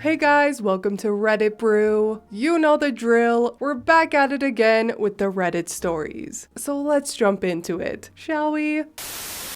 Hey guys, welcome to Reddit Brew. You know the drill. We're back at it again with the Reddit stories. So let's jump into it, shall we?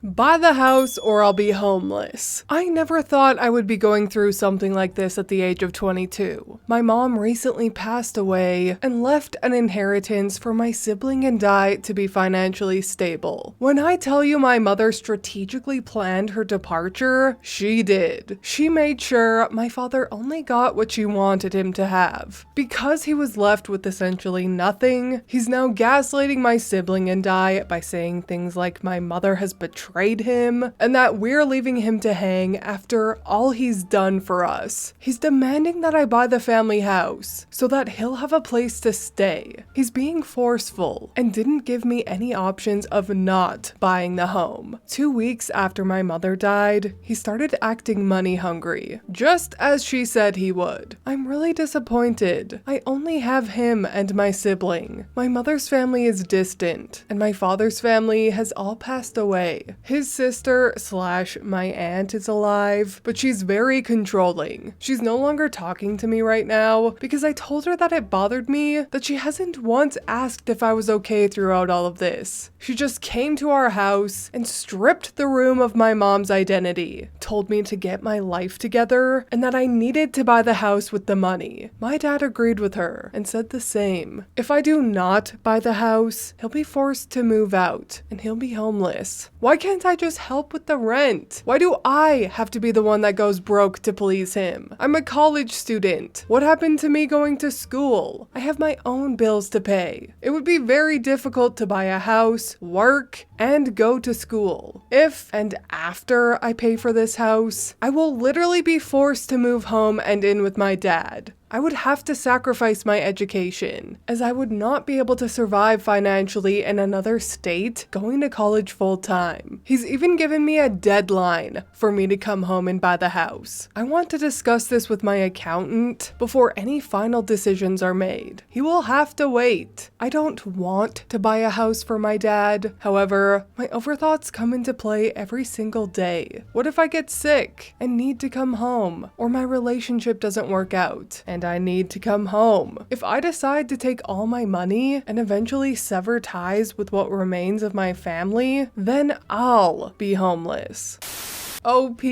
Buy the house or I'll be homeless. I never thought I would be going through something like this at the age of 22. My mom recently passed away and left an inheritance for my sibling and I to be financially stable. When I tell you my mother strategically planned her departure, she did. She made sure my father only got what she wanted him to have. Because he was left with essentially nothing, he's now gaslighting my sibling and I by saying things like my mother has betrayed him and that we're leaving him to hang after all he's done for us. He's demanding that I buy the family house so that he'll have a place to stay. He's being forceful and didn't give me any options of not buying the home. 2 weeks after my mother died, he started acting money hungry, just as she said he would. I'm really disappointed. I only have him and my sibling. My mother's family is distant and my father's family has all passed away. His sister / my aunt is alive, but she's very controlling. She's no longer talking to me right now because I told her that it bothered me that she hasn't once asked if I was okay throughout all of this. She just came to our house and stripped the room of my mom's identity, told me to get my life together, and that I needed to buy the house with the money. My dad agreed with her and said the same. If I do not buy the house, he'll be forced to move out and he'll be homeless. Why can't I just help with the rent? Why do I have to be the one that goes broke to please him? I'm a college student. What happened to me going to school? I have my own bills to pay. It would be very difficult to buy a house, work, and go to school. If and after I pay for this house, I will literally be forced to move home and in with my dad. I would have to sacrifice my education, as I would not be able to survive financially in another state going to college full time. He's even given me a deadline for me to come home and buy the house. I want to discuss this with my accountant before any final decisions are made. He will have to wait. I don't want to buy a house for my dad. However, my overthoughts come into play every single day. What if I get sick and need to come home, or my relationship doesn't work out and I need to come home? If I decide to take all my money and eventually sever ties with what remains of my family, then I'll be homeless. OP,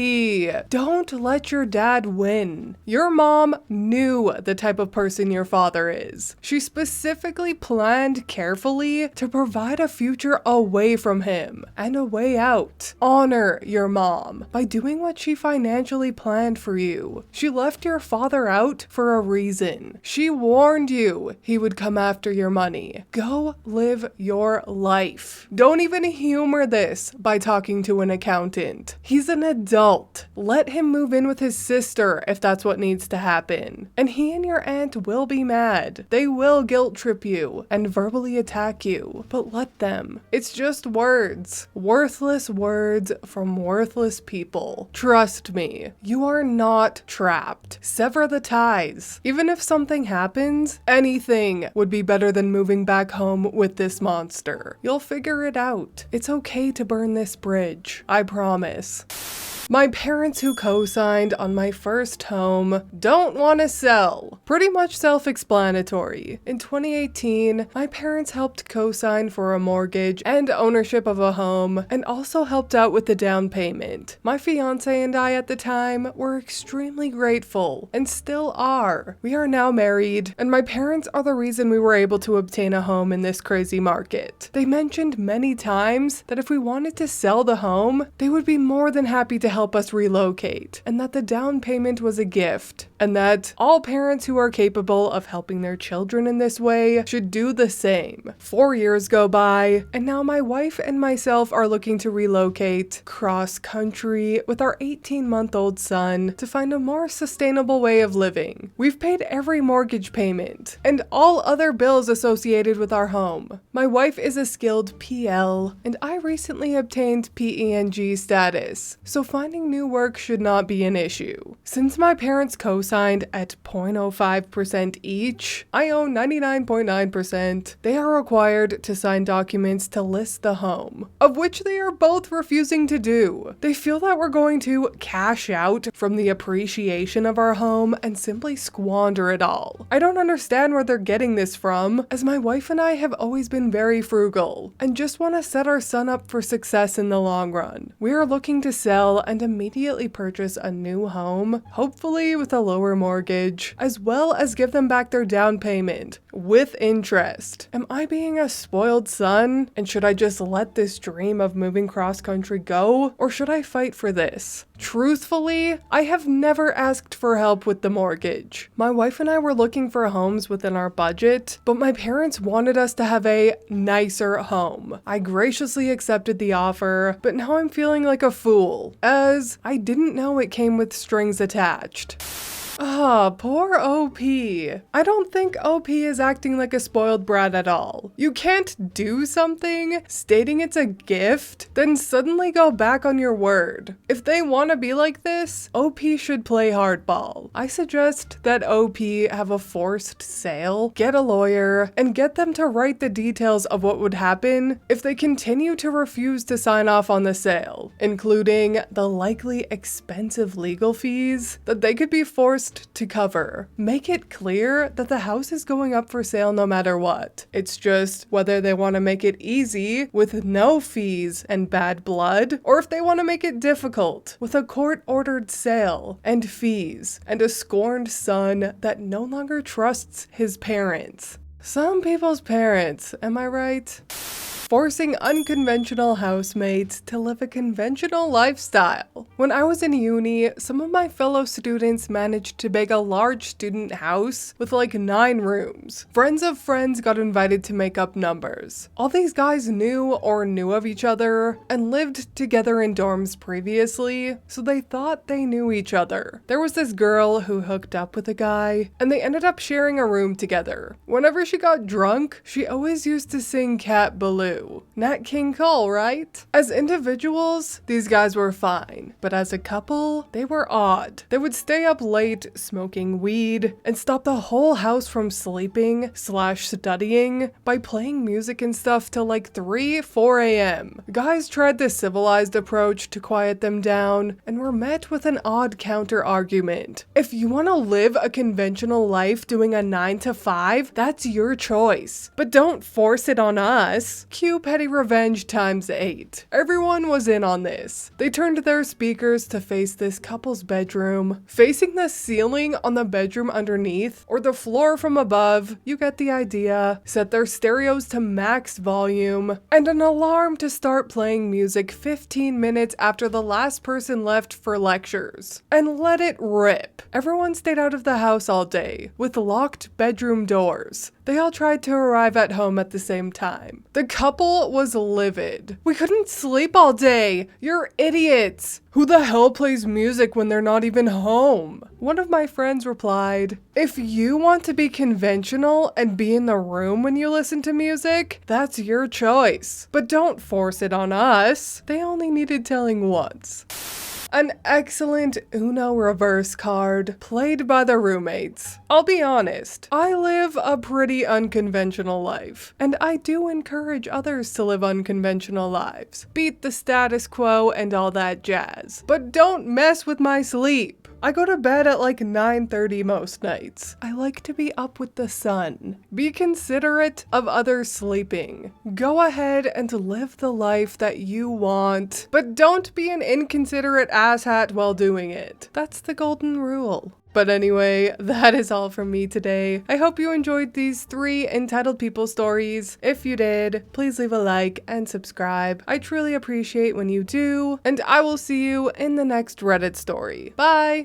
don't let your dad win. Your mom knew the type of person your father is. She specifically planned carefully to provide a future away from him and a way out. Honor your mom by doing what she financially planned for you. She left your father out for a reason. She warned you he would come after your money. Go live your life. Don't even humor this by talking to an accountant. He's an adult. Let him move in with his sister if that's what needs to happen. And he and your aunt will be mad. They will guilt trip you and verbally attack you, but let them. It's just words. Worthless words from worthless people. Trust me, you are not trapped. Sever the ties. Even if something happens, anything would be better than moving back home with this monster. You'll figure it out. It's okay to burn this bridge. I promise. My parents who co-signed on my first home don't want to sell. Pretty much self-explanatory. In 2018, my parents helped co-sign for a mortgage and ownership of a home, and also helped out with the down payment. My fiance and I at the time were extremely grateful, and still are. We are now married, and my parents are the reason we were able to obtain a home in this crazy market. They mentioned many times that if we wanted to sell the home, they would be more than happy to help us relocate, and that the down payment was a gift, and that all parents who are capable of helping their children in this way should do the same. 4 years go by, and now my wife and myself are looking to relocate cross-country with our 18-month-old son to find a more sustainable way of living. We've paid every mortgage payment and all other bills associated with our home. My wife is a skilled PL, and I recently obtained PENG status, so finding new work should not be an issue. Since my parents co-signed at 0.05% each, I own 99.9%, they are required to sign documents to list the home, of which they are both refusing to do. They feel that we're going to cash out from the appreciation of our home and simply squander it all. I don't understand where they're getting this from, as my wife and I have always been very frugal and just want to set our son up for success in the long run. We are looking to sell and immediately purchase a new home, hopefully with a lower mortgage, as well as give them back their down payment with interest. Am I being a spoiled son? And should I just let this dream of moving cross country go? Or should I fight for this? Truthfully, I have never asked for help with the mortgage. My wife and I were looking for homes within our budget, but my parents wanted us to have a nicer home. I graciously accepted the offer, but now I'm feeling like a fool, as I didn't know it came with strings attached. Poor OP. I don't think OP is acting like a spoiled brat at all. You can't do something, stating it's a gift, then suddenly go back on your word. If they want to be like this, OP should play hardball. I suggest that OP have a forced sale, get a lawyer, and get them to write the details of what would happen if they continue to refuse to sign off on the sale, including the likely expensive legal fees that they could be forced to cover. Make it clear that the house is going up for sale no matter what. It's just whether they want to make it easy with no fees and bad blood, or if they want to make it difficult with a court-ordered sale and fees and a scorned son that no longer trusts his parents. Some people's parents, am I right? Forcing unconventional housemates to live a conventional lifestyle. When I was in uni, some of my fellow students managed to bag a large student house with like 9 rooms. Friends of friends got invited to make up numbers. All these guys knew or knew of each other and lived together in dorms previously, so they thought they knew each other. There was this girl who hooked up with a guy, and they ended up sharing a room together. Whenever she got drunk, she always used to sing Cat Ballou. Nat King Cole, right? As individuals, these guys were fine, but as a couple, they were odd. They would stay up late smoking weed and stop the whole house from sleeping/studying by playing music and stuff till like 3-4 a.m. Guys tried the civilized approach to quiet them down and were met with an odd counter argument. If you want to live a conventional life doing a 9 to 5, that's your choice, but don't force it on us. Cue petty revenge times 8. Everyone was in on this. They turned their speakers to face this couple's bedroom, facing the ceiling on the bedroom underneath, or the floor from above, you get the idea, set their stereos to max volume, and an alarm to start playing music 15 minutes after the last person left for lectures, and let it rip. Everyone stayed out of the house all day, with locked bedroom doors. They all tried to arrive at home at the same time. The couple was livid. "We couldn't sleep all day. You're idiots. Who the hell plays music when they're not even home?" One of my friends replied, "If you want to be conventional and be in the room when you listen to music, that's your choice. But don't force it on us." They only needed telling once. An excellent Uno reverse card played by the roommates. I'll be honest, I live a pretty unconventional life, and I do encourage others to live unconventional lives. Beat the status quo and all that jazz. But don't mess with my sleep. I go to bed at like 9:30 most nights. I like to be up with the sun. Be considerate of others sleeping. Go ahead and live the life that you want, but don't be an inconsiderate asshat while doing it. That's the golden rule. But anyway, that is all from me today. I hope you enjoyed these 3 entitled people stories. If you did, please leave a like and subscribe. I truly appreciate when you do, and I will see you in the next Reddit story. Bye!